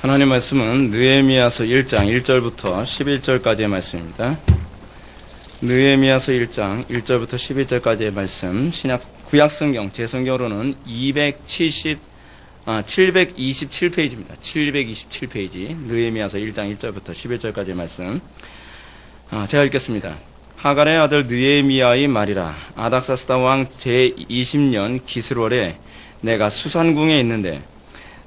하나님 말씀은 느헤미야서 1장 1절부터 11절까지의 말씀입니다. 느헤미야서 1장 1절부터 11절까지의 말씀, 구약성경, 제성경으로는 727페이지입니다. 727페이지, 느헤미야서 1장 1절부터 11절까지의 말씀. 제가 읽겠습니다. 하갈의 아들 느헤미야의 말이라. 아닥사스다 왕 제20년 기스월에 내가 수산궁에 있는데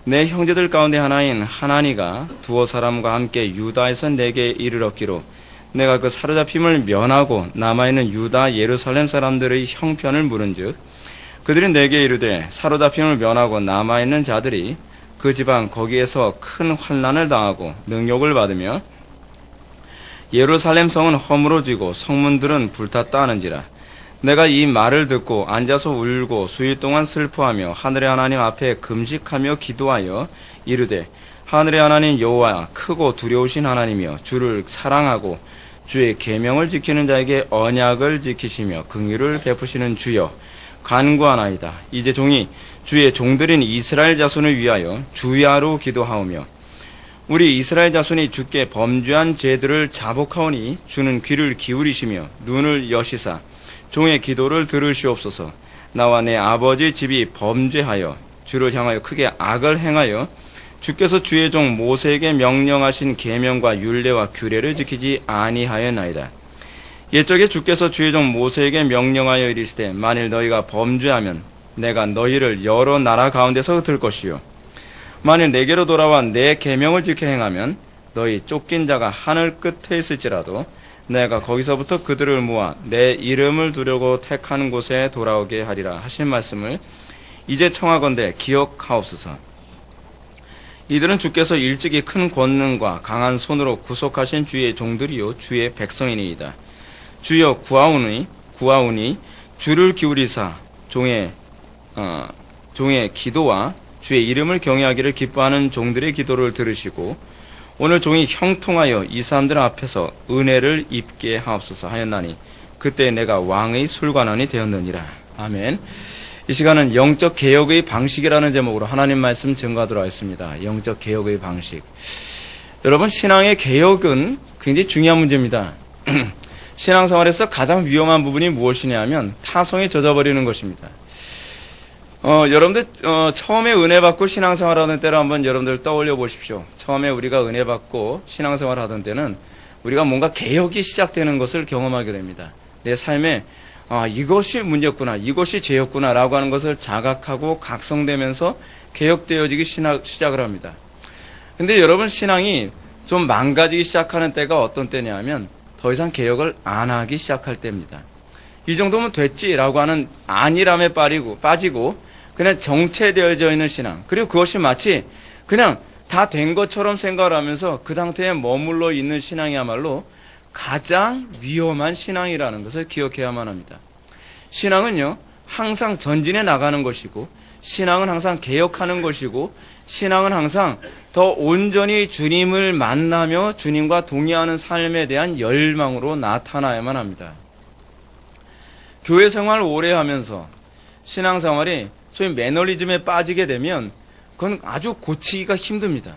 내 형제들 가운데 하나인 하나니가 두어 사람과 함께 유다에서 내게 이르렀기로 내가 그 사로잡힘을 면하고 남아있는 유다 예루살렘 사람들의 형편을 물은즉 그들이 내게 이르되 사로잡힘을 면하고 남아있는 자들이 그 지방 거기에서 큰 환난을 당하고 능욕을 받으며 예루살렘 성은 허물어지고 성문들은 불탔다 하는지라. 내가 이 말을 듣고 앉아서 울고 수일 동안 슬퍼하며 하늘의 하나님 앞에 금식하며 기도하여 이르되 하늘의 하나님 여호와 크고 두려우신 하나님이여 주를 사랑하고 주의 계명을 지키는 자에게 언약을 지키시며 긍휼을 베푸시는 주여 간구하나이다. 이제 종이 주의 종들인 이스라엘 자손을 위하여 주야로 기도하오며 우리 이스라엘 자손이 주께 범죄한 죄들을 자복하오니 주는 귀를 기울이시며 눈을 여시사 종의 기도를 들으시옵소서. 나와 내 아버지 집이 범죄하여 주를 향하여 크게 악을 행하여 주께서 주의 종 모세에게 명령하신 계명과 율례와 규례를 지키지 아니하였나이다. 옛적에 주께서 주의 종 모세에게 명령하여 이르시되 만일 너희가 범죄하면 내가 너희를 여러 나라 가운데서 흩을 것이요 만일 내게로 돌아와 내 계명을 지켜 행하면 너희 쫓긴 자가 하늘 끝에 있을지라도 내가 거기서부터 그들을 모아 내 이름을 두려고 택하는 곳에 돌아오게 하리라 하신 말씀을 이제 청하건대 기억하옵소서. 이들은 주께서 일찍이 큰 권능과 강한 손으로 구속하신 주의 종들이요 주의 백성이니이다. 주여 구하오니 주를 기울이사 종의 기도와 주의 이름을 경외하기를 기뻐하는 종들의 기도를 들으시고 오늘 종이 형통하여 이 사람들 앞에서 은혜를 입게 하옵소서 하였나니 그때 내가 왕의 술관원이 되었느니라. 아멘. 이 시간은 영적 개혁의 방식이라는 제목으로 하나님 말씀 증거하도록 하겠습니다. 영적 개혁의 방식. 여러분, 신앙의 개혁은 굉장히 중요한 문제입니다. 신앙생활에서 가장 위험한 부분이 무엇이냐 하면 타성에 젖어버리는 것입니다. 여러분들 처음에 은혜 받고 신앙생활 하던 때를 한번 여러분들 떠올려 보십시오. 처음에 우리가 은혜 받고 신앙생활 하던 때는 우리가 뭔가 개혁이 시작되는 것을 경험하게 됩니다. 내 삶에 이것이 문제였구나, 이것이 죄였구나 라고 하는 것을 자각하고 각성되면서 개혁되어지기 시작을 합니다. 근데 여러분, 신앙이 좀 망가지기 시작하는 때가 어떤 때냐 하면 더 이상 개혁을 안 하기 시작할 때입니다. 이 정도면 됐지라고 하는 안일함에 빠지고 그냥 정체되어져 있는 신앙, 그리고 그것이 마치 그냥 다 된 것처럼 생각을 하면서 그 상태에 머물러 있는 신앙이야말로 가장 위험한 신앙이라는 것을 기억해야만 합니다. 신앙은요, 항상 전진해 나가는 것이고, 신앙은 항상 개혁하는 것이고, 신앙은 항상 더 온전히 주님을 만나며 주님과 동의하는 삶에 대한 열망으로 나타나야만 합니다. 교회 생활 오래 하면서 신앙생활이 소위 매너리즘에 빠지게 되면 그건 아주 고치기가 힘듭니다.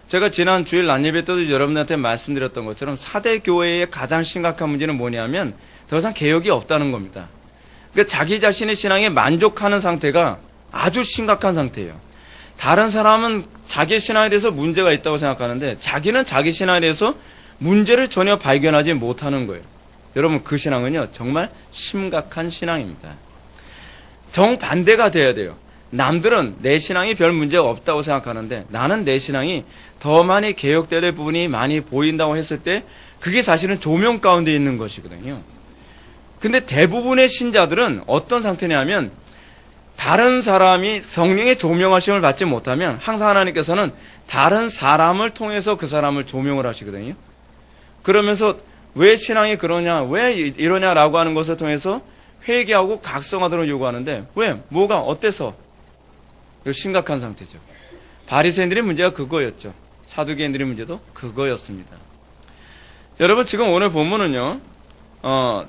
제가 지난 주일 낮예배 때도 여러분들한테 말씀드렸던 것처럼 4대 교회의 가장 심각한 문제는 뭐냐면 더 이상 개혁이 없다는 겁니다. 그러니까 자기 자신의 신앙에 만족하는 상태가 아주 심각한 상태예요. 다른 사람은 자기 신앙에 대해서 문제가 있다고 생각하는데 자기는 자기 신앙에 대해서 문제를 전혀 발견하지 못하는 거예요. 여러분, 그 신앙은요 정말 심각한 신앙입니다. 정반대가 돼야 돼요. 남들은 내 신앙이 별 문제가 없다고 생각하는데 나는 내 신앙이 더 많이 개혁되어야 될 부분이 많이 보인다고 했을 때 그게 사실은 조명 가운데 있는 것이거든요. 근데 대부분의 신자들은 어떤 상태냐면 다른 사람이 성령의 조명하심을 받지 못하면 항상 하나님께서는 다른 사람을 통해서 그 사람을 조명을 하시거든요. 그러면서 왜 신앙이 그러냐, 왜 이러냐라고 하는 것을 통해서 회개하고 각성하도록 요구하는데 왜? 뭐가 어때서? 이거 심각한 상태죠. 바리새인들의 문제가 그거였죠. 사두개인들의 문제도 그거였습니다. 여러분, 지금 오늘 본문은요,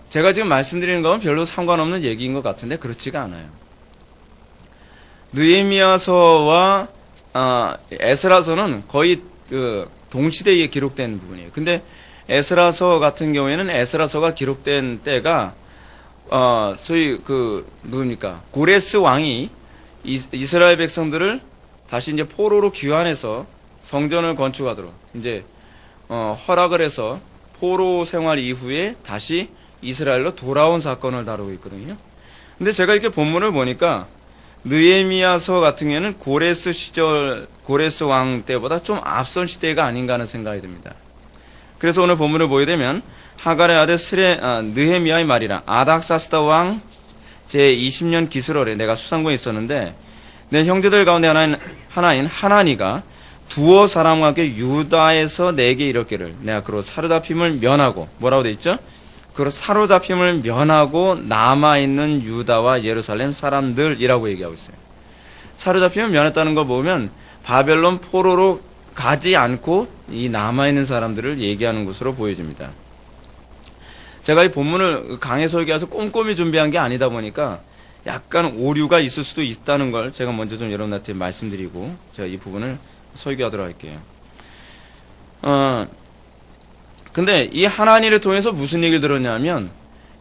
제가 지금 말씀드리는 건 별로 상관없는 얘기인 것 같은데 그렇지가 않아요. 느헤미야서와 에스라서는 거의 그 동시대에 기록된 부분이에요. 근데 에스라서 같은 경우에는 에스라서가 기록된 때가 소위 누굽니까? 고레스 왕이 이스라엘 백성들을 다시 이제 포로로 귀환해서 성전을 건축하도록 이제 허락을 해서 포로 생활 이후에 다시 이스라엘로 돌아온 사건을 다루고 있거든요. 근데 제가 이렇게 본문을 보니까 느헤미야서 같은 경우에는 고레스 왕 때보다 좀 앞선 시대가 아닌가 하는 생각이 듭니다. 그래서 오늘 본문을 보게 되면 하갈의 아들 느헤미야의 말이라 아닥사스다 왕 제20년 기스롤에 내가 수상고에 있었는데 내 형제들 가운데 하나인 하나니가 두어 사람과 함께 유다에서 내게 이르기를 내가 그로 사로잡힘을 면하고 뭐라고 돼 있죠? 그로 사로잡힘을 면하고 남아있는 유다와 예루살렘 사람들이라고 얘기하고 있어요. 사로잡힘을 면했다는 거 보면 바벨론 포로로 가지 않고 이 남아있는 사람들을 얘기하는 것으로 보여집니다. 제가 이 본문을 강해 설교해서 꼼꼼히 준비한 게 아니다 보니까 약간 오류가 있을 수도 있다는 걸 제가 먼저 좀 여러분한테 말씀드리고 제가 이 부분을 설교하도록 할게요. 근데 이 하나니를 통해서 무슨 얘기를 들었냐면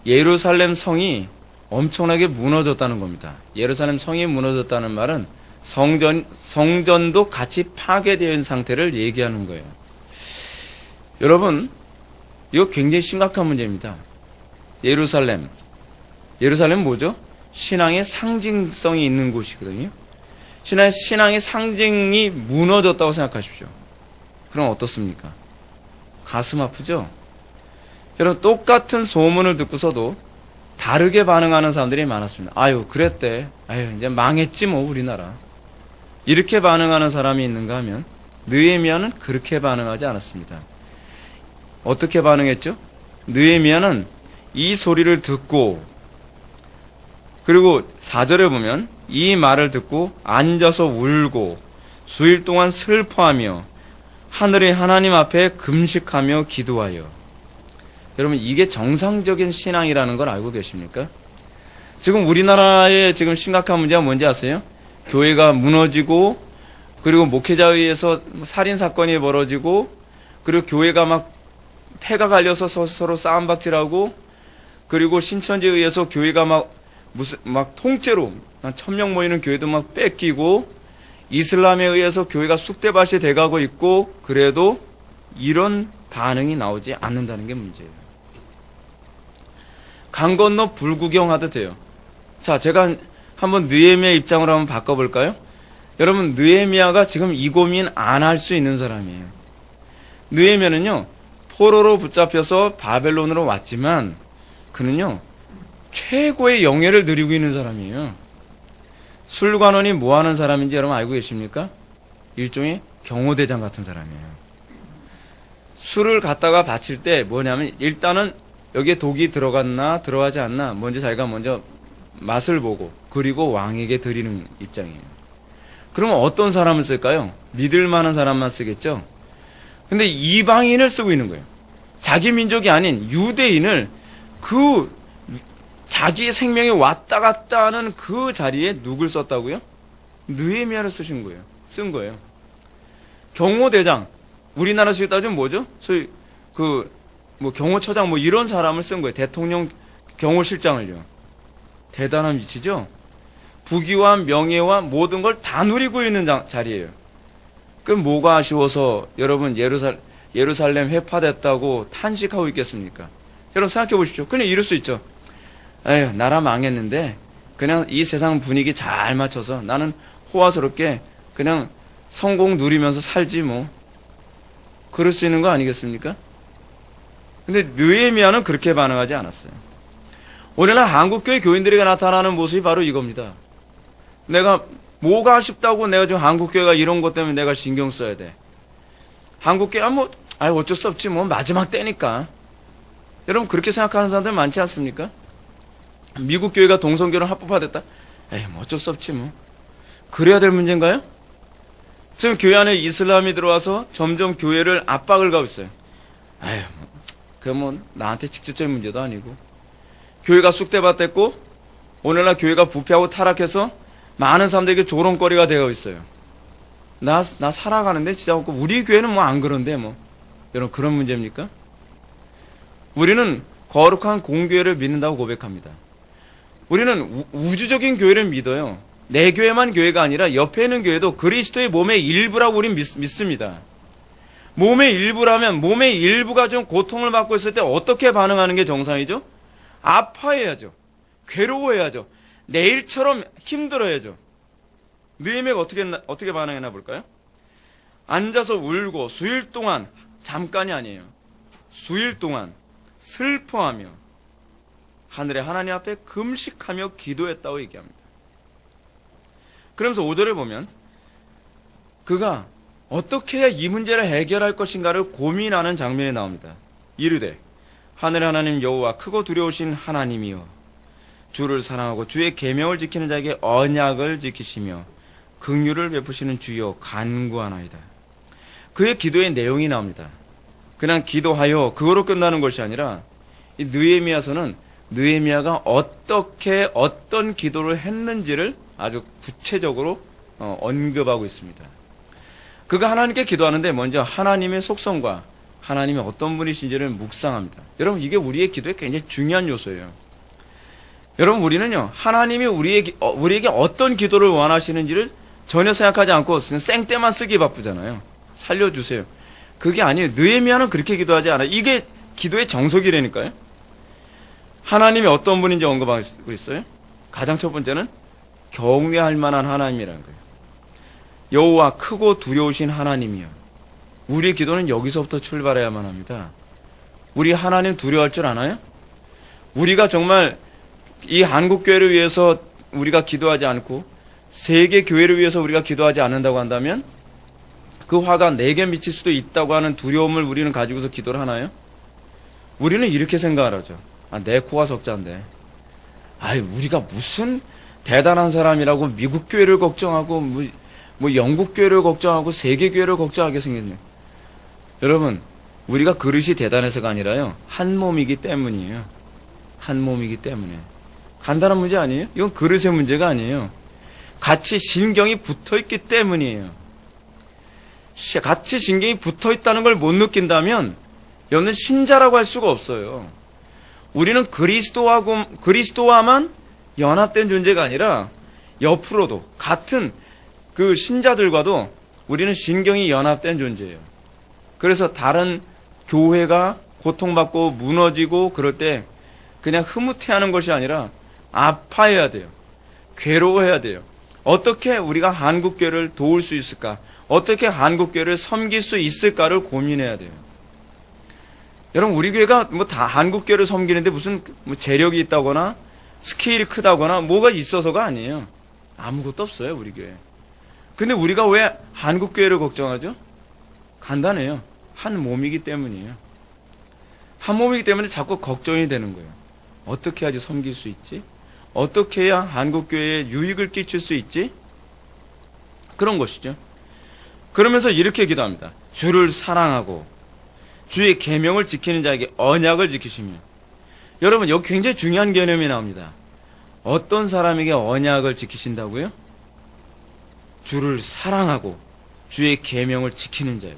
예루살렘 성이 엄청나게 무너졌다는 겁니다. 예루살렘 성이 무너졌다는 말은 성전도 같이 파괴되어 있는 상태를 얘기하는 거예요. 여러분, 이거 굉장히 심각한 문제입니다. 예루살렘 뭐죠? 신앙의 상징성이 있는 곳이거든요. 신앙의 상징이 무너졌다고 생각하십시오. 그럼 어떻습니까? 가슴 아프죠? 여러분, 똑같은 소문을 듣고서도 다르게 반응하는 사람들이 많았습니다. 아유, 그랬대. 아유, 이제 망했지 뭐 우리나라. 이렇게 반응하는 사람이 있는가 하면 느헤미야는 그렇게 반응하지 않았습니다. 어떻게 반응했죠? 느헤미야는 이 소리를 듣고 그리고 4절에 보면 이 말을 듣고 앉아서 울고 수일 동안 슬퍼하며 하늘의 하나님 앞에 금식하며 기도하여. 여러분, 이게 정상적인 신앙이라는 걸 알고 계십니까? 지금 우리나라의 지금 심각한 문제가 뭔지 아세요? 교회가 무너지고 그리고 목회자에 의해서 살인사건이 벌어지고 그리고 교회가 막 폐가 갈려서 서로 싸움박질하고 그리고 신천지에 의해서 교회가 막 통째로 한 1000명 모이는 교회도 막 뺏기고 이슬람에 의해서 교회가 쑥대밭이 돼가고 있고 그래도 이런 반응이 나오지 않는다는 게 문제예요. 강 건너 불구경하도 돼요. 자, 제가 한번 느헤미야 입장으로 한번 바꿔볼까요? 여러분, 느헤미야가 지금 이 고민 안 할 수 있는 사람이에요. 느헤미야는요, 포로로 붙잡혀서 바벨론으로 왔지만 그는요, 최고의 영예를 누리고 있는 사람이에요. 술관원이 뭐 하는 사람인지 여러분 알고 계십니까? 일종의 경호대장 같은 사람이에요. 술을 갖다가 바칠 때 뭐냐면 일단은 여기에 독이 들어갔나 들어가지 않나 자기가 먼저 맛을 보고 그리고 왕에게 드리는 입장이에요. 그러면 어떤 사람을 쓸까요? 믿을 만한 사람만 쓰겠죠? 근데 이방인을 쓰고 있는 거예요. 자기 민족이 아닌 유대인을 자기의 생명이 왔다 갔다 하는 그 자리에 누굴 썼다고요? 느헤미야를 쓴 거예요. 경호대장, 우리나라식으로 따지면 뭐죠? 소위 경호처장 이런 사람을 쓴 거예요. 대통령 경호실장을요. 대단한 위치죠? 부귀와 명예와 모든 걸 다 누리고 있는 자리예요. 그럼 뭐가 아쉬워서 여러분 예루살렘 회파됐다고 탄식하고 있겠습니까? 여러분 생각해 보십시오. 그냥 이럴 수 있죠. 에휴, 나라 망했는데 그냥 이 세상 분위기 잘 맞춰서 나는 호화스럽게 그냥 성공 누리면서 살지 뭐. 그럴 수 있는 거 아니겠습니까? 근데 느헤미야는 그렇게 반응하지 않았어요. 오늘날 한국교회 교인들에게 나타나는 모습이 바로 이겁니다. 내가 뭐가 아쉽다고 내가 지금 한국교회가 이런 것 때문에 내가 신경 써야 돼. 한국교회가 어쩔 수 없지 뭐 마지막 때니까. 여러분 그렇게 생각하는 사람들 많지 않습니까? 미국 교회가 동성결혼 합법화됐다. 에이, 뭐 어쩔 수 없지 뭐. 그래야 될 문제인가요? 지금 교회 안에 이슬람이 들어와서 점점 교회를 압박을 가고 있어요. 에휴, 그건 나한테 직접적인 문제도 아니고. 교회가 쑥대밭 됐고 오늘날 교회가 부패하고 타락해서 많은 사람들에게 조롱거리가 되어 있어요. 나 살아가는데 진짜 없고, 우리 교회는 뭐 안 그런데 뭐. 여러분, 그런 문제입니까? 우리는 거룩한 공교회를 믿는다고 고백합니다. 우리는 우주적인 교회를 믿어요. 내 교회만 교회가 아니라 옆에 있는 교회도 그리스도의 몸의 일부라고 우리는 믿습니다. 몸의 일부라면 몸의 일부가 좀 고통을 받고 있을 때 어떻게 반응하는 게 정상이죠? 아파해야죠. 괴로워해야죠. 내일처럼 힘들어야죠. 느헤미야가 어떻게 반응했나 볼까요? 앉아서 울고 수일 동안, 잠깐이 아니에요. 수일 동안 슬퍼하며 하늘의 하나님 앞에 금식하며 기도했다고 얘기합니다. 그러면서 5절을 보면 그가 어떻게 해야 이 문제를 해결할 것인가를 고민하는 장면이 나옵니다. 이르되 하늘의 하나님 여호와 크고 두려우신 하나님이여 주를 사랑하고 주의 계명을 지키는 자에게 언약을 지키시며 긍휼을 베푸시는 주여 간구하나이다. 그의 기도의 내용이 나옵니다. 그냥 기도하여 그거로 끝나는 것이 아니라 이 느헤미야서는 느헤미야가 어떻게 어떤 기도를 했는지를 아주 구체적으로 언급하고 있습니다. 그가 하나님께 기도하는데 먼저 하나님의 속성과 하나님이 어떤 분이신지를 묵상합니다. 여러분, 이게 우리의 기도에 굉장히 중요한 요소예요. 여러분, 우리는요, 하나님이 우리에게 어떤 기도를 원하시는지를 전혀 생각하지 않고 생떼만 쓰기 바쁘잖아요. 살려주세요. 그게 아니에요. 느헤미야는 그렇게 기도하지 않아요. 이게 기도의 정석이라니까요. 하나님이 어떤 분인지 언급하고 있어요. 가장 첫 번째는 경외할 만한 하나님이라는 거예요. 여호와 크고 두려우신 하나님이요. 우리의 기도는 여기서부터 출발해야만 합니다. 우리 하나님 두려워할 줄 아나요? 우리가 정말 이 한국교회를 위해서 우리가 기도하지 않고 세계 교회를 위해서 우리가 기도하지 않는다고 한다면 그 화가 내게 미칠 수도 있다고 하는 두려움을 우리는 가지고서 기도를 하나요? 우리는 이렇게 생각을 하죠. 내 코가 석자인데. 우리가 무슨 대단한 사람이라고 미국 교회를 걱정하고 뭐 영국 교회를 걱정하고 세계 교회를 걱정하게 생겼네. 여러분, 우리가 그릇이 대단해서가 아니라요. 한 몸이기 때문이에요. 한 몸이기 때문에. 간단한 문제 아니에요? 이건 그릇의 문제가 아니에요. 같이 신경이 붙어있기 때문이에요. 같이 신경이 붙어있다는 걸 못 느낀다면 여러분 신자라고 할 수가 없어요. 우리는 그리스도와만 연합된 존재가 아니라 옆으로도 같은 그 신자들과도 우리는 신경이 연합된 존재예요. 그래서 다른 교회가 고통받고 무너지고 그럴 때 그냥 흐뭇해하는 것이 아니라 아파해야 돼요. 괴로워해야 돼요. 어떻게 우리가 한국교회를 도울 수 있을까? 어떻게 한국교회를 섬길 수 있을까를 고민해야 돼요. 여러분, 우리 교회가 뭐 다 한국교회를 섬기는데 무슨 재력이 있다거나 스케일이 크다거나 뭐가 있어서가 아니에요. 아무것도 없어요, 우리 교회. 근데 우리가 왜 한국교회를 걱정하죠? 간단해요. 한 몸이기 때문이에요. 한 몸이기 때문에 자꾸 걱정이 되는 거예요. 어떻게 해야지 섬길 수 있지? 어떻게 해야 한국교회에 유익을 끼칠 수 있지? 그런 것이죠. 그러면서 이렇게 기도합니다. 주를 사랑하고 주의 계명을 지키는 자에게 언약을 지키시며. 여러분, 여기 굉장히 중요한 개념이 나옵니다. 어떤 사람에게 언약을 지키신다고요? 주를 사랑하고 주의 계명을 지키는 자예요.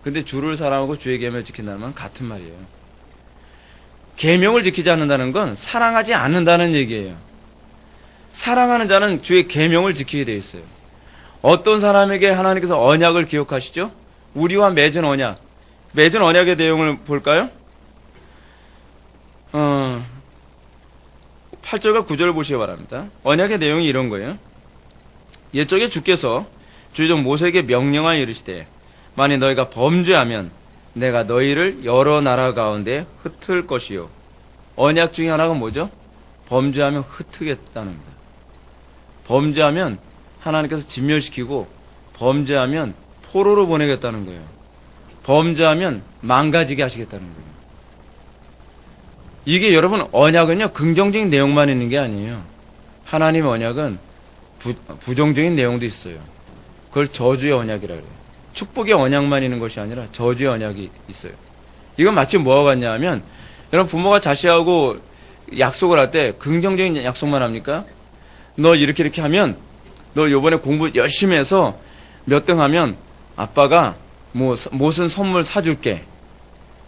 근데 주를 사랑하고 주의 계명을 지킨다는 건 같은 말이에요. 계명을 지키지 않는다는 건 사랑하지 않는다는 얘기예요. 사랑하는 자는 주의 계명을 지키게 되어 있어요. 어떤 사람에게 하나님께서 언약을 기억하시죠? 우리와 맺은 언약. 맺은 언약의 내용을 볼까요? 8절과 9절을 보시기 바랍니다. 언약의 내용이 이런 거예요. 옛적에 주께서 주의종 모세에게 명령하여 이르시되 만일 너희가 범죄하면 내가 너희를 여러 나라 가운데 흩을 것이요. 언약 중에 하나가 뭐죠? 범죄하면 흩트겠다는 겁니다. 범죄하면 하나님께서 진멸시키고 범죄하면 포로로 보내겠다는 거예요. 범죄하면 망가지게 하시겠다는 거예요. 이게 여러분 언약은요 긍정적인 내용만 있는 게 아니에요. 하나님의 언약은 부정적인 내용도 있어요. 그걸 저주의 언약이라 그래요. 축복의 언약만 있는 것이 아니라 저주의 언약이 있어요. 이건 마치 뭐와 같냐 하면 여러분 부모가 자식하고 약속을 할 때 긍정적인 약속만 합니까? 너 이렇게 하면 너 요번에 공부 열심히 해서 몇 등 하면 아빠가 무슨 선물 사줄게.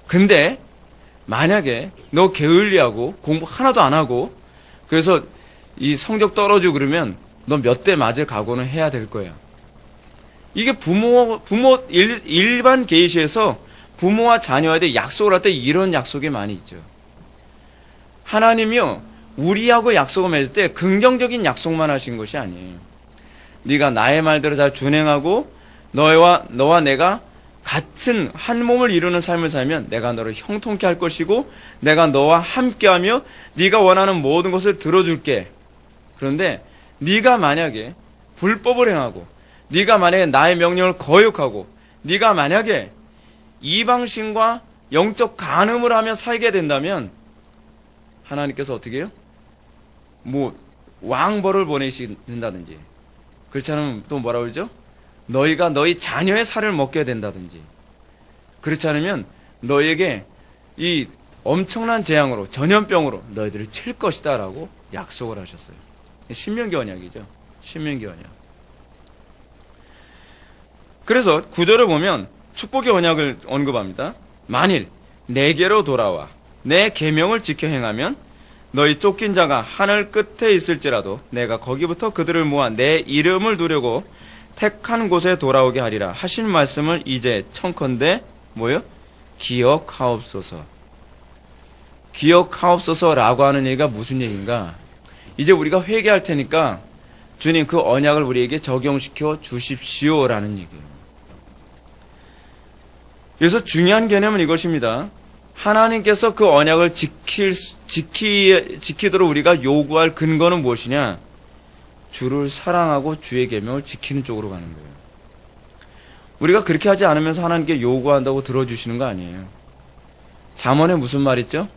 근데 만약에 너 게을리하고 공부 하나도 안 하고 그래서 이 성적 떨어지고 그러면 너 몇 대 맞을 각오는 해야 될 거야. 이게 일반 계시에서 부모와 자녀한테 약속을 할 때 이런 약속이 많이 있죠. 하나님이요, 우리하고 약속을 맺을 때 긍정적인 약속만 하신 것이 아니에요. 네가 나의 말대로 잘 준행하고 너와 내가 같은 한 몸을 이루는 삶을 살면 내가 너를 형통케 할 것이고 내가 너와 함께하며 네가 원하는 모든 것을 들어줄게. 그런데 네가 만약에 불법을 행하고 네가 만약에 나의 명령을 거역하고 네가 만약에 이방신과 영적 간음을 하며 살게 된다면 하나님께서 어떻게 해요? 왕벌을 보내신다든지 그렇지 않으면 또 뭐라고 그러죠? 너희가 너희 자녀의 살을 먹게 된다든지 그렇지 않으면 너희에게 이 엄청난 재앙으로 전염병으로 너희들을 칠 것이다 라고 약속을 하셨어요. 신명기 언약이죠. 신명기 언약. 그래서 구절을 보면 축복의 언약을 언급합니다. 만일 내게로 돌아와 내 계명을 지켜 행하면 너희 쫓긴 자가 하늘 끝에 있을지라도 내가 거기부터 그들을 모아 내 이름을 두려고 택한 곳에 돌아오게 하리라 하신 말씀을 이제 청컨대 기억하옵소서. 기억하옵소서라고 하는 얘기가 무슨 얘기인가? 이제 우리가 회개할 테니까 주님 그 언약을 우리에게 적용시켜 주십시오라는 얘기예요. 그래서 중요한 개념은 이것입니다. 하나님께서 그 언약을 지키도록 우리가 요구할 근거는 무엇이냐? 주를 사랑하고 주의 계명을 지키는 쪽으로 가는 거예요. 우리가 그렇게 하지 않으면서 하나님께 요구한다고 들어주시는 거 아니에요. 잠언에 무슨 말 있죠?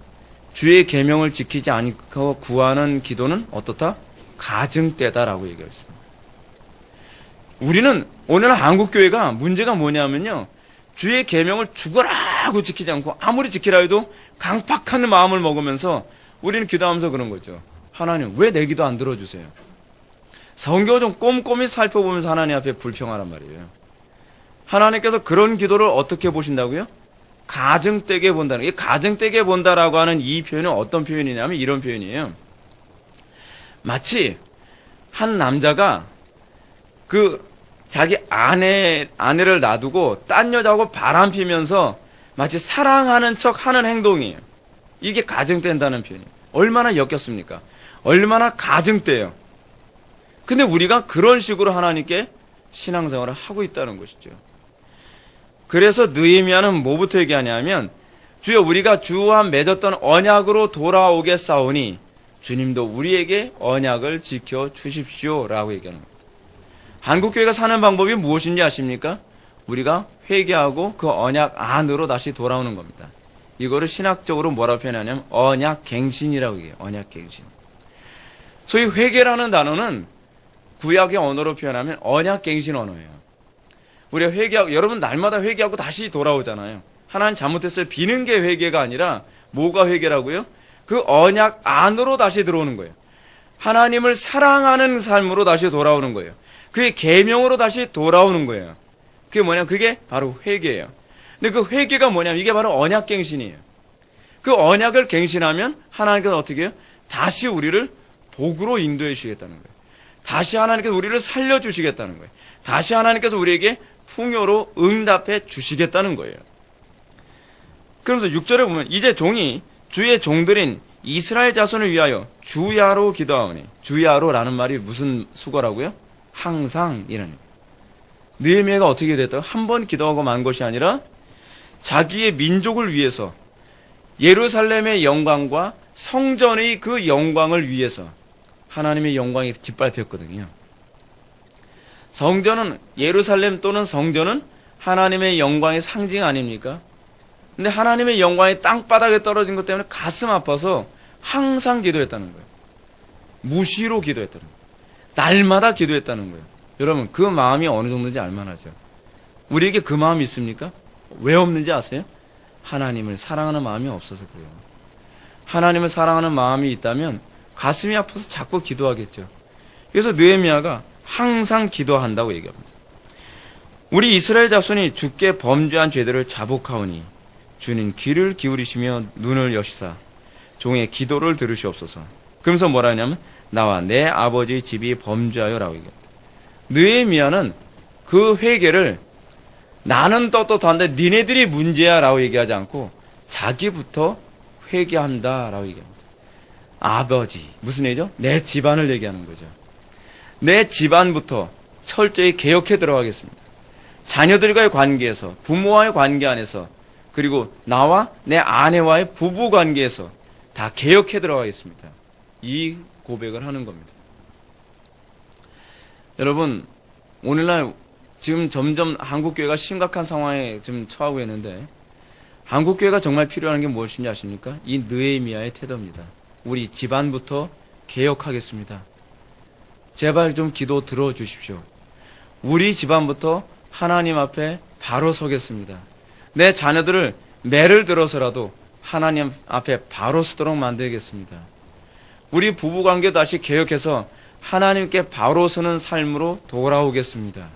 주의 계명을 지키지 않고 구하는 기도는 어떻다? 가증되다라고 얘기했습니다. 우리는 오늘 한국교회가 문제가 뭐냐면요. 주의 계명을 죽어라고 지키지 않고 아무리 지키라 해도 강팍한 마음을 먹으면서 우리는 기도하면서 그런 거죠. 하나님 왜 내 기도 안 들어주세요? 성경을 좀 꼼꼼히 살펴보면서 하나님 앞에 불평하란 말이에요. 하나님께서 그런 기도를 어떻게 보신다고요? 가증되게 본다는, 이 가증되게 본다라고 하는 이 표현은 어떤 표현이냐면 이런 표현이에요. 마치 한 남자가 자기 아내를 놔두고 딴 여자하고 바람 피면서 마치 사랑하는 척 하는 행동이에요. 이게 가증된다는 표현이에요. 얼마나 역겹습니까? 얼마나 가증돼요. 근데 우리가 그런 식으로 하나님께 신앙생활을 하고 있다는 것이죠. 그래서 느헤미야는 뭐부터 얘기하냐면 주여 우리가 주와 맺었던 언약으로 돌아오겠사오니 주님도 우리에게 언약을 지켜주십시오 라고 얘기하는 겁니다. 한국교회가 사는 방법이 무엇인지 아십니까? 우리가 회개하고 그 언약 안으로 다시 돌아오는 겁니다. 이거를 신학적으로 뭐라고 표현하냐면 언약갱신이라고 얘기해요. 언약갱신. 소위 회개라는 단어는 구약의 언어로 표현하면 언약갱신 언어예요. 우리가 회개하고, 여러분 날마다 회개하고 다시 돌아오잖아요. 하나님 잘못했어요. 비는 게 회개가 아니라 뭐가 회개라고요? 그 언약 안으로 다시 들어오는 거예요. 하나님을 사랑하는 삶으로 다시 돌아오는 거예요. 그의 계명으로 다시 돌아오는 거예요. 그게 뭐냐면 그게 바로 회개예요. 근데 그 회개가 뭐냐면 이게 바로 언약갱신이에요. 그 언약을 갱신하면 하나님께서 어떻게 해요? 다시 우리를 복으로 인도해 주시겠다는 거예요. 다시 하나님께서 우리를 살려주시겠다는 거예요. 다시 하나님께서 우리에게 풍요로 응답해 주시겠다는 거예요. 그러면서 6절에 보면 이제 종이 주의 종들인 이스라엘 자손을 위하여 주야로 기도하오니, 주야로라는 말이 무슨 수거라고요? 항상이라는. 느헤미야가 어떻게 됐다고? 한 번 기도하고 만 것이 아니라 자기의 민족을 위해서 예루살렘의 영광과 성전의 그 영광을 위해서 하나님의 영광이 짓밟혔거든요. 성전은, 예루살렘 또는 성전은 하나님의 영광의 상징 아닙니까? 근데 하나님의 영광이 땅바닥에 떨어진 것 때문에 가슴 아파서 항상 기도했다는 거예요. 무시로 기도했다는 거예요. 날마다 기도했다는 거예요. 여러분 그 마음이 어느 정도인지 알만하죠. 우리에게 그 마음이 있습니까? 왜 없는지 아세요? 하나님을 사랑하는 마음이 없어서 그래요. 하나님을 사랑하는 마음이 있다면 가슴이 아파서 자꾸 기도하겠죠. 그래서 느헤미야가 항상 기도한다고 얘기합니다. 우리 이스라엘 자손이 주께 범죄한 죄들을 자복하오니 주는 귀를 기울이시며 눈을 여시사 종의 기도를 들으시옵소서. 그러면서 뭐라 하냐면 나와 내 아버지의 집이 범죄하여라고 얘기합니다. 느헤미야는 그 회개를 나는 떳떳한데 니네들이 문제야 라고 얘기하지 않고 자기부터 회개한다 라고 얘기합니다. 아버지, 무슨 얘기죠? 내 집안을 얘기하는 거죠. 내 집안부터 철저히 개혁해 들어가겠습니다. 자녀들과의 관계에서, 부모와의 관계 안에서, 그리고 나와 내 아내와의 부부 관계에서 다 개혁해 들어가겠습니다. 이 고백을 하는 겁니다. 여러분, 오늘날 지금 점점 한국교회가 심각한 상황에 지금 처하고 있는데 한국교회가 정말 필요한 게 무엇인지 아십니까? 이 느헤미야의 태도입니다. 우리 집안부터 개혁하겠습니다. 제발 좀 기도 들어주십시오. 우리 집안부터 하나님 앞에 바로 서겠습니다. 내 자녀들을 매를 들어서라도 하나님 앞에 바로 서도록 만들겠습니다. 우리 부부관계 다시 개혁해서 하나님께 바로 서는 삶으로 돌아오겠습니다.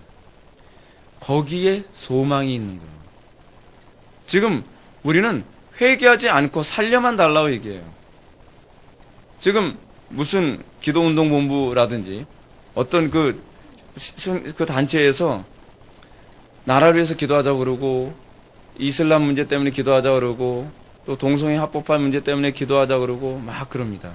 거기에 소망이 있는 거예요. 지금 우리는 회개하지 않고 살려만 달라고 얘기해요. 지금 무슨 기도운동본부라든지 어떤 그 단체에서 나라를 위해서 기도하자고 그러고 이슬람 문제 때문에 기도하자고 그러고 또 동성애 합법화 문제 때문에 기도하자고 그러고 막 그럽니다.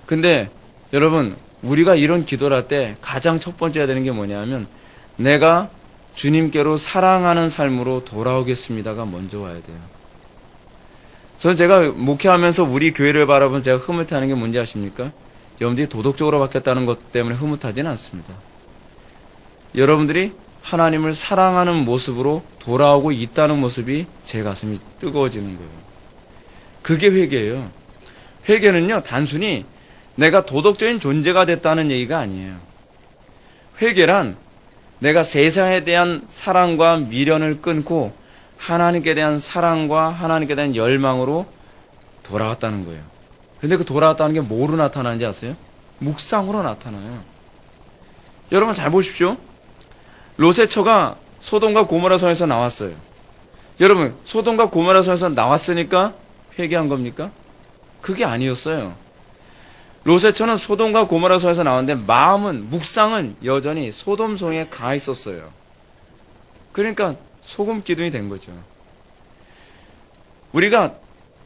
근데 여러분, 우리가 이런 기도를 할 때 가장 첫 번째 해야 되는 게 뭐냐면 내가 주님께로 사랑하는 삶으로 돌아오겠습니다가 먼저 와야 돼요. 저는 제가 목회하면서 우리 교회를 바라보면 제가 흐뭇해하는 게 뭔지 아십니까? 여러분들이 도덕적으로 바뀌었다는 것 때문에 흐뭇하지는 않습니다. 여러분들이 하나님을 사랑하는 모습으로 돌아오고 있다는 모습이 제 가슴이 뜨거워지는 거예요. 그게 회개예요. 회개는요, 단순히 내가 도덕적인 존재가 됐다는 얘기가 아니에요. 회개란 내가 세상에 대한 사랑과 미련을 끊고 하나님께 대한 사랑과 하나님께 대한 열망으로 돌아왔다는 거예요. 근데 그 돌아왔다는 게 뭐로 나타나는지 아세요? 묵상으로 나타나요. 여러분 잘 보십시오. 롯의 처가 소돔과 고모라 성에서 나왔어요. 여러분, 소돔과 고모라 성에서 나왔으니까 회개한 겁니까? 그게 아니었어요. 롯의 처는 소돔과 고모라 성에서 나왔는데 마음은, 묵상은 여전히 소돔 성에 가 있었어요. 그러니까 소금 기둥이 된 거죠. 우리가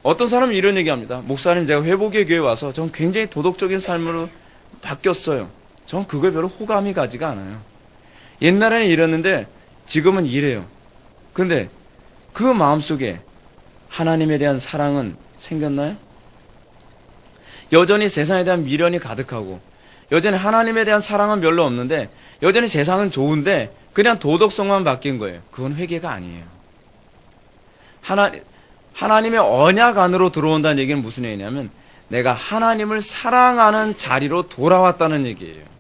어떤 사람은 이런 얘기합니다. 목사님, 제가 회복의 교회에 와서 전 굉장히 도덕적인 삶으로 바뀌었어요. 전 그거에 별로 호감이 가지가 않아요. 옛날에는 이랬는데 지금은 이래요. 근데 그 마음속에 하나님에 대한 사랑은 생겼나요? 여전히 세상에 대한 미련이 가득하고 여전히 하나님에 대한 사랑은 별로 없는데 여전히 세상은 좋은데 그냥 도덕성만 바뀐 거예요. 그건 회개가 아니에요. 하나님의 언약 안으로 들어온다는 얘기는 무슨 얘기냐면 내가 하나님을 사랑하는 자리로 돌아왔다는 얘기예요.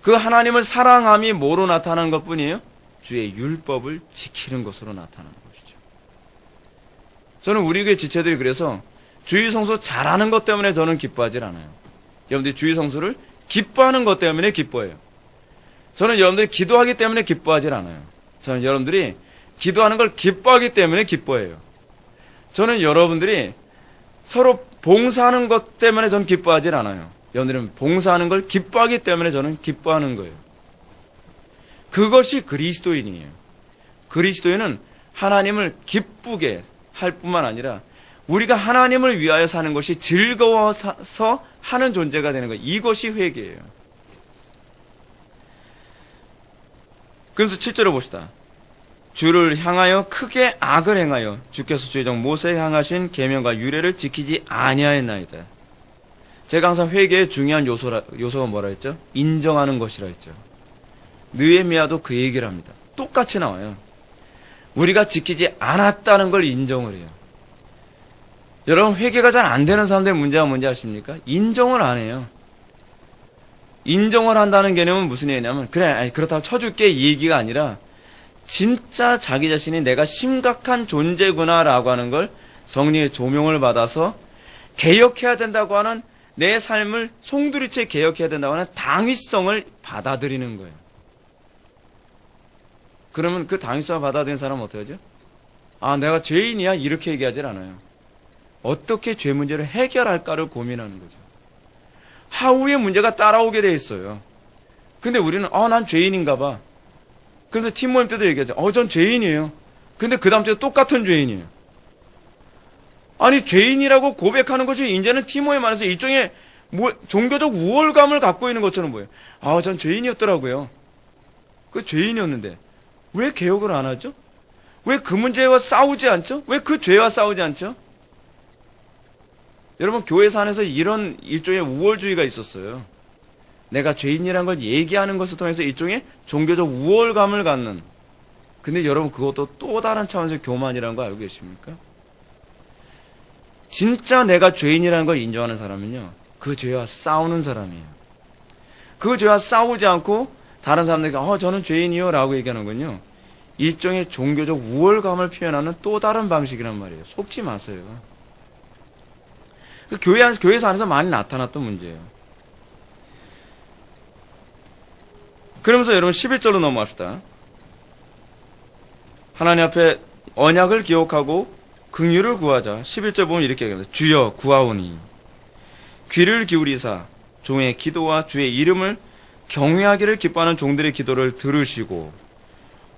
그 하나님을 사랑함이 뭐로 나타나는 것뿐이에요? 주의 율법을 지키는 것으로 나타나는 것이죠. 저는 우리 교회 지체들이 그래서 주의 성수 잘하는 것 때문에 저는 기뻐하지 않아요. 여러분들이 주의 성수를 기뻐하는 것 때문에 기뻐해요. 저는 여러분들이 기도하기 때문에 기뻐하지 않아요. 저는 여러분들이 기도하는 걸 기뻐하기 때문에 기뻐해요. 저는 여러분들이 서로 봉사하는 것 때문에 저는 기뻐하지 않아요. 여러분들은 봉사하는 걸 기뻐하기 때문에 저는 기뻐하는 거예요. 그것이 그리스도인이에요. 그리스도인은 하나님을 기쁘게 할 뿐만 아니라 우리가 하나님을 위하여 사는 것이 즐거워서 하는 존재가 되는 거예요. 이것이 회개예요. 그래서 7절을 봅시다. 주를 향하여 크게 악을 행하여 주께서 주의 종 모세에 향하신 계명과 유례를 지키지 아니하였나이다. 제가 항상 회개의 중요한 요소가 뭐라 했죠? 인정하는 것이라 했죠. 느헤미야도 그 얘기를 합니다. 똑같이 나와요. 우리가 지키지 않았다는 걸 인정을 해요. 여러분, 회개가 잘 안 되는 사람들의 문제가 뭔지 아십니까? 인정을 안 해요. 인정을 한다는 개념은 무슨 얘기냐면 그래, 그렇다고 쳐줄게 이 얘기가 아니라 진짜 자기 자신이 내가 심각한 존재구나라고 하는 걸 성령의 조명을 받아서 개혁해야 된다고 하는 내 삶을 송두리째 개혁해야 된다고 하는 당위성을 받아들이는 거예요. 그러면 그 당위성을 받아들인 사람은 어떻게 하죠? 아, 내가 죄인이야? 이렇게 얘기하질 않아요. 어떻게 죄 문제를 해결할까를 고민하는 거죠. 하우의 문제가 따라오게 돼 있어요. 근데 우리는 난 죄인인가 봐. 그래서 팀 모임 때도 얘기하죠. 전 죄인이에요. 근데 그 다음 주에 똑같은 죄인이에요. 아니, 죄인이라고 고백하는 것이 이제는 팀 모임 안에서 일종의 종교적 우월감을 갖고 있는 것처럼 보여요. 전 죄인이었더라고요. 그 죄인이었는데 왜 개혁을 안 하죠? 왜 그 문제와 싸우지 않죠? 왜 그 죄와 싸우지 않죠? 여러분, 교회 안에서 이런 일종의 우월주의가 있었어요. 내가 죄인이라는 걸 얘기하는 것을 통해서 일종의 종교적 우월감을 갖는. 근데 여러분, 그것도 또 다른 차원에서 교만이라는 거 알고 계십니까? 진짜 내가 죄인이라는 걸 인정하는 사람은요, 그 죄와 싸우는 사람이에요. 그 죄와 싸우지 않고 다른 사람들에게 저는 죄인이요 라고 얘기하는 건요, 일종의 종교적 우월감을 표현하는 또 다른 방식이란 말이에요. 속지 마세요. 그 교회에서 안에서 많이 나타났던 문제예요. 그러면서 여러분 11절로 넘어갑시다. 하나님 앞에 언약을 기억하고 긍휼을 구하자. 11절 보면 이렇게 얘기합니다. 주여 구하오니 귀를 기울이사 종의 기도와 주의 이름을 경외하기를 기뻐하는 종들의 기도를 들으시고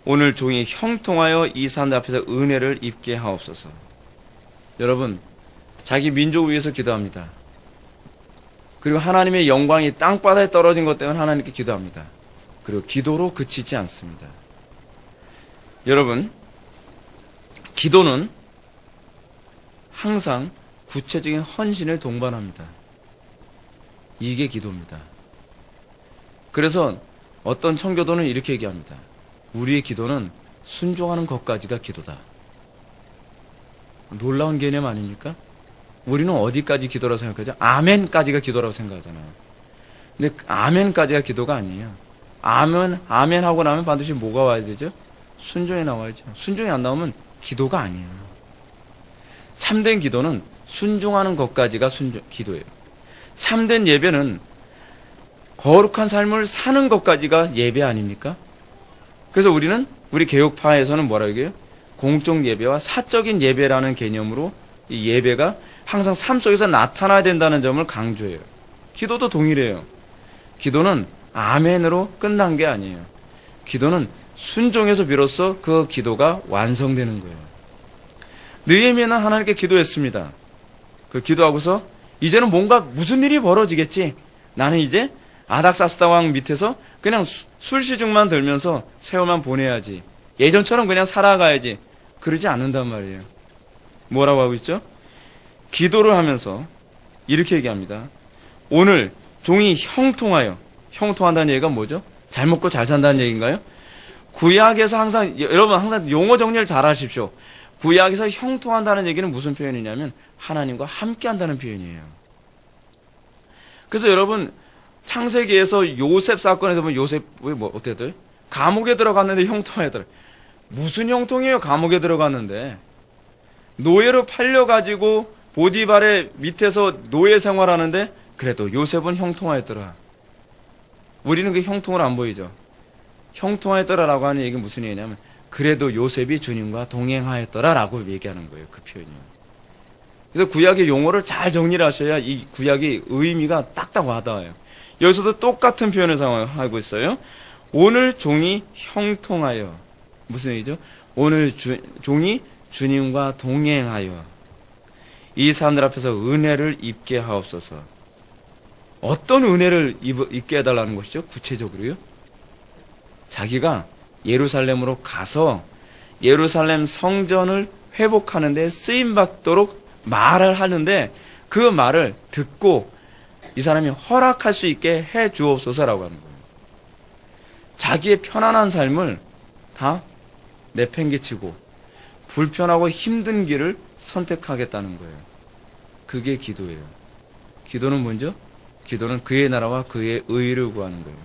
오늘 종이 형통하여 이 사람들 앞에서 은혜를 입게 하옵소서. 여러분, 자기 민족을 위해서 기도합니다. 그리고 하나님의 영광이 땅바닥에 떨어진 것 때문에 하나님께 기도합니다. 그리고 기도로 그치지 않습니다. 여러분, 기도는 항상 구체적인 헌신을 동반합니다. 이게 기도입니다. 그래서 어떤 청교도는 이렇게 얘기합니다. 우리의 기도는 순종하는 것까지가 기도다. 놀라운 개념 아닙니까? 우리는 어디까지 기도라고 생각하죠? 아멘까지가 기도라고 생각하잖아요. 근데 아멘까지가 기도가 아니에요. 아멘 하고 나면 반드시 뭐가 와야 되죠? 순종이 나와야죠. 순종이 안 나오면 기도가 아니에요. 참된 기도는 순종하는 것까지가 기도예요. 참된 예배는 거룩한 삶을 사는 것까지가 예배 아닙니까? 그래서 우리 개혁파에서는 뭐라고 얘기해요? 공적 예배와 사적인 예배라는 개념으로 이 예배가 항상 삶 속에서 나타나야 된다는 점을 강조해요. 기도도 동일해요. 기도는 아멘으로 끝난 게 아니에요. 기도는 순종에서 비로소 그 기도가 완성되는 거예요. 느헤미야는 하나님께 기도했습니다. 그 기도하고서 이제는 뭔가 무슨 일이 벌어지겠지. 나는 이제 아닥사스다 왕 밑에서 그냥 술시중만 들면서 세월만 보내야지. 예전처럼 그냥 살아가야지. 그러지 않는단 말이에요. 뭐라고 하고 있죠? 기도를 하면서 이렇게 얘기합니다. 오늘 종이 형통한다는 얘기가 뭐죠? 잘 먹고 잘 산다는 얘기인가요? 구약에서 여러분 항상 용어 정리를 잘 하십시오. 구약에서 형통한다는 얘기는 무슨 표현이냐면 하나님과 함께 한다는 표현이에요. 그래서 여러분 창세기에서 요셉 사건에서 보면 요셉이 어떻게 돼요? 감옥에 들어갔는데 형통하더라. 무슨 형통이에요? 감옥에 들어갔는데. 노예로 팔려가지고 보디발의 밑에서 노예 생활하는데 그래도 요셉은 형통하였더라. 우리는 그 형통을 안 보이죠. 형통하였더라라고 하는 얘기는 무슨 얘기냐면 그래도 요셉이 주님과 동행하였더라라고 얘기하는 거예요. 그 표현이요. 그래서 구약의 용어를 잘 정리를 하셔야 이 구약의 의미가 딱딱 와닿아요. 여기서도 똑같은 표현을 사용하고 있어요. 오늘 종이 형통하여. 무슨 얘기죠? 오늘 종이 주님과 동행하여 이 사람들 앞에서 은혜를 입게 하옵소서. 어떤 은혜를 입게 해달라는 것이죠? 구체적으로요? 자기가 예루살렘으로 가서 예루살렘 성전을 회복하는데 쓰임받도록 말을 하는데 그 말을 듣고 이 사람이 허락할 수 있게 해 주옵소서라고 하는 거예요. 자기의 편안한 삶을 다 내팽개치고 불편하고 힘든 길을 선택하겠다는 거예요. 그게 기도예요. 기도는 먼저 기도는 그의 나라와 그의 의를 구하는 거예요.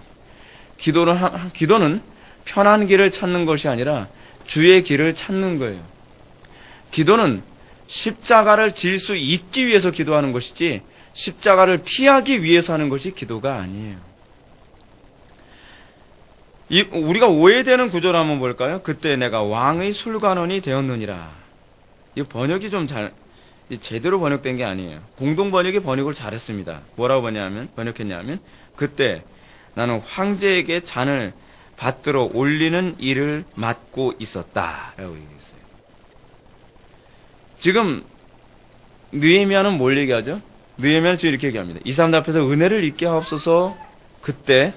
기도는 편한 길을 찾는 것이 아니라 주의 길을 찾는 거예요. 기도는 십자가를 질 수 있기 위해서 기도하는 것이지 십자가를 피하기 위해서 하는 것이 기도가 아니에요. 우리가 오해되는 구조를 한번 볼까요? 그때 내가 왕의 술관원이 되었느니라. 이 번역이 좀 제대로 번역된 게 아니에요. 공동 번역이 번역을 잘했습니다. 뭐라고 번역했냐면, 그때 나는 황제에게 잔을 받들어 올리는 일을 맡고 있었다. 라고 얘기했어요. 지금, 느헤미야는 뭘 얘기하죠? 느헤미야는 지금 이렇게 얘기합니다. 이 사람들 앞에서 은혜를 입게 하옵소서. 그때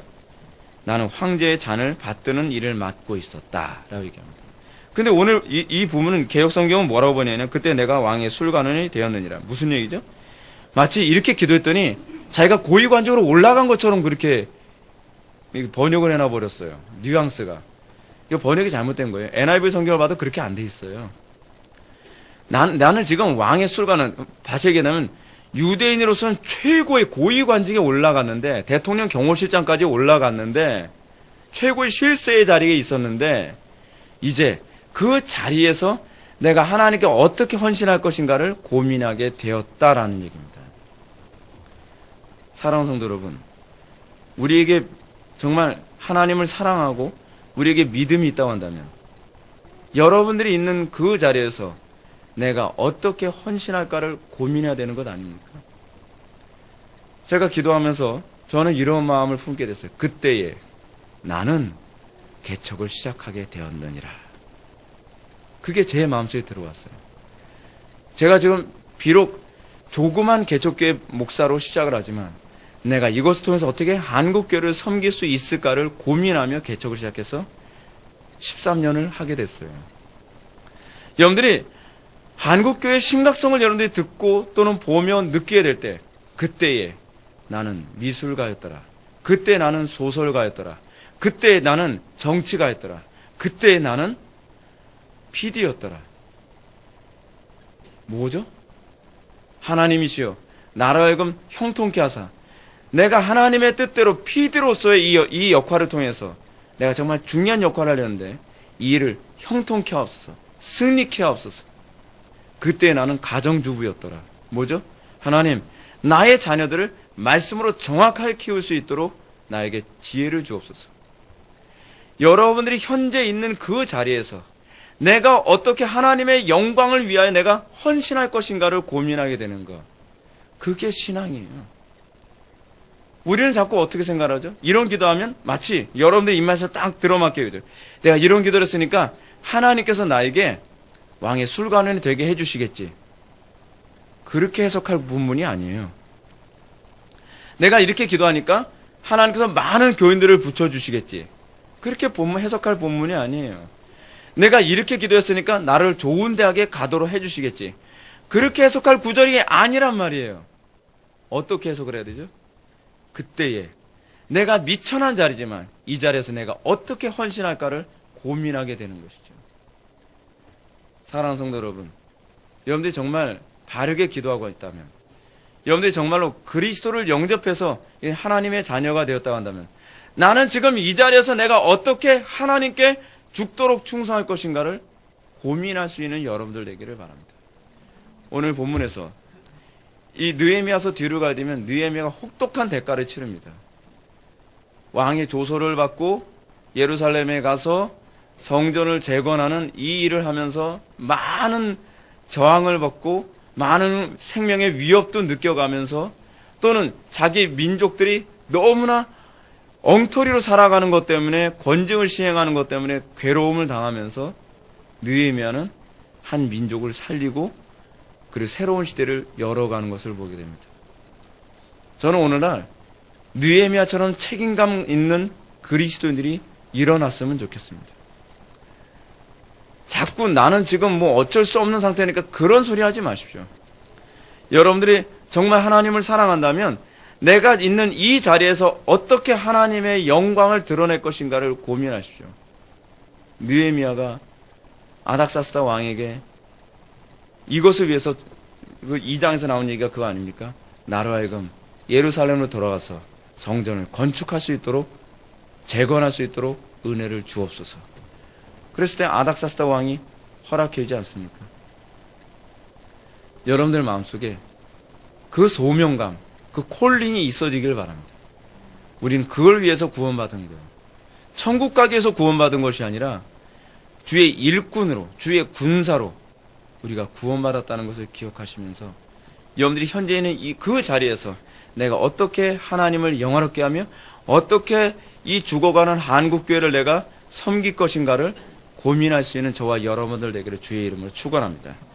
나는 황제의 잔을 받드는 일을 맡고 있었다. 라고 얘기합니다. 근데 오늘 이 부분은 개혁성경은 뭐라고 보냐면, 그때 내가 왕의 술관원이 되었느니라. 무슨 얘기죠? 마치 이렇게 기도했더니 자기가 고위관직으로 올라간 것처럼 그렇게 번역을 해놔버렸어요. 뉘앙스가. 이거 번역이 잘못된 거예요. NIV 성경을 봐도 그렇게 안 돼 있어요. 나는 지금 왕의 술관원, 다시 얘기하면 유대인으로서는 최고의 고위관직에 올라갔는데, 대통령 경호실장까지 올라갔는데, 최고의 실세의 자리에 있었는데, 이제 그 자리에서 내가 하나님께 어떻게 헌신할 것인가를 고민하게 되었다라는 얘기입니다. 사랑하는 성도 여러분, 우리에게 정말 하나님을 사랑하고 우리에게 믿음이 있다고 한다면, 여러분들이 있는 그 자리에서 내가 어떻게 헌신할까를 고민해야 되는 것 아닙니까? 제가 기도하면서 저는 이런 마음을 품게 됐어요. 그때에 나는 개척을 시작하게 되었느니라. 그게 제 마음속에 들어왔어요. 제가 지금 비록 조그만 개척교회 목사로 시작을 하지만, 내가 이것을 통해서 어떻게 한국교회를 섬길 수 있을까를 고민하며 개척을 시작해서 13년을 하게 됐어요. 여러분들이 한국교회의 심각성을 여러분들이 듣고 또는 보며 느끼게 될 때, 그때에 나는 미술가였더라. 그때 나는 소설가였더라. 그때 나는 정치가였더라. 그때 나는 PD였더라. 뭐죠? 하나님이시여 나를 하여금 형통케 하사, 내가 하나님의 뜻대로 PD로서의 이 역할을 통해서 내가 정말 중요한 역할을 하려는데 이 일을 형통케 하옵소서, 승리케 하옵소서. 그때 나는 가정주부였더라. 뭐죠? 하나님, 나의 자녀들을 말씀으로 정확하게 키울 수 있도록 나에게 지혜를 주옵소서. 여러분들이 현재 있는 그 자리에서 내가 어떻게 하나님의 영광을 위하여 내가 헌신할 것인가를 고민하게 되는 것, 그게 신앙이에요. 우리는 자꾸 어떻게 생각하죠? 이런 기도하면 마치 여러분들 입맛에 딱 들어맞게 그죠? 내가 이런 기도를 했으니까 하나님께서 나에게 왕의 술관원이 되게 해주시겠지. 그렇게 해석할 본문이 아니에요. 내가 이렇게 기도하니까 하나님께서 많은 교인들을 붙여주시겠지. 그렇게 해석할 본문이 아니에요. 내가 이렇게 기도했으니까 나를 좋은 대학에 가도록 해주시겠지. 그렇게 해석할 구절이 아니란 말이에요. 어떻게 해석을 해야 되죠? 그때에 내가 미천한 자리지만 이 자리에서 내가 어떻게 헌신할까를 고민하게 되는 것이죠. 사랑하는 성도 여러분, 여러분들이 정말 바르게 기도하고 있다면, 여러분들이 정말로 그리스도를 영접해서 하나님의 자녀가 되었다고 한다면, 나는 지금 이 자리에서 내가 어떻게 하나님께 죽도록 충성할 것인가를 고민할 수 있는 여러분들 되기를 바랍니다. 오늘 본문에서 이 느헤미야서 뒤로 가야 되면 느헤미야가 혹독한 대가를 치릅니다. 왕의 조서를 받고 예루살렘에 가서 성전을 재건하는 이 일을 하면서 많은 저항을 받고 많은 생명의 위협도 느껴가면서, 또는 자기 민족들이 너무나 엉터리로 살아가는 것 때문에, 권증을 시행하는 것 때문에 괴로움을 당하면서 느헤미야는 한 민족을 살리고 그리고 새로운 시대를 열어가는 것을 보게 됩니다. 저는 오늘날 느헤미야처럼 책임감 있는 그리스도인들이 일어났으면 좋겠습니다. 자꾸 나는 지금 뭐 어쩔 수 없는 상태니까 그런 소리 하지 마십시오. 여러분들이 정말 하나님을 사랑한다면 내가 있는 이 자리에서 어떻게 하나님의 영광을 드러낼 것인가를 고민하십시오. 느헤미야가 아닥사스다 왕에게 이것을 위해서, 그 2장에서 나온 얘기가 그거 아닙니까? 나로 하여금 예루살렘으로 돌아가서 성전을 건축할 수 있도록, 재건할 수 있도록 은혜를 주옵소서. 그랬을 때 아닥사스다 왕이 허락해 주지 않습니까? 여러분들 마음속에 그 소명감, 그 콜링이 있어지길 바랍니다. 우리는 그걸 위해서 구원받은 거예요. 천국 가기 위해서 구원받은 것이 아니라 주의 일꾼으로, 주의 군사로 우리가 구원받았다는 것을 기억하시면서 여러분들이 현재 있는 그 자리에서 내가 어떻게 하나님을 영화롭게 하며 어떻게 이 죽어가는 한국교회를 내가 섬길 것인가를 고민할 수 있는 저와 여러분들 되기를 주의 이름으로 축원합니다.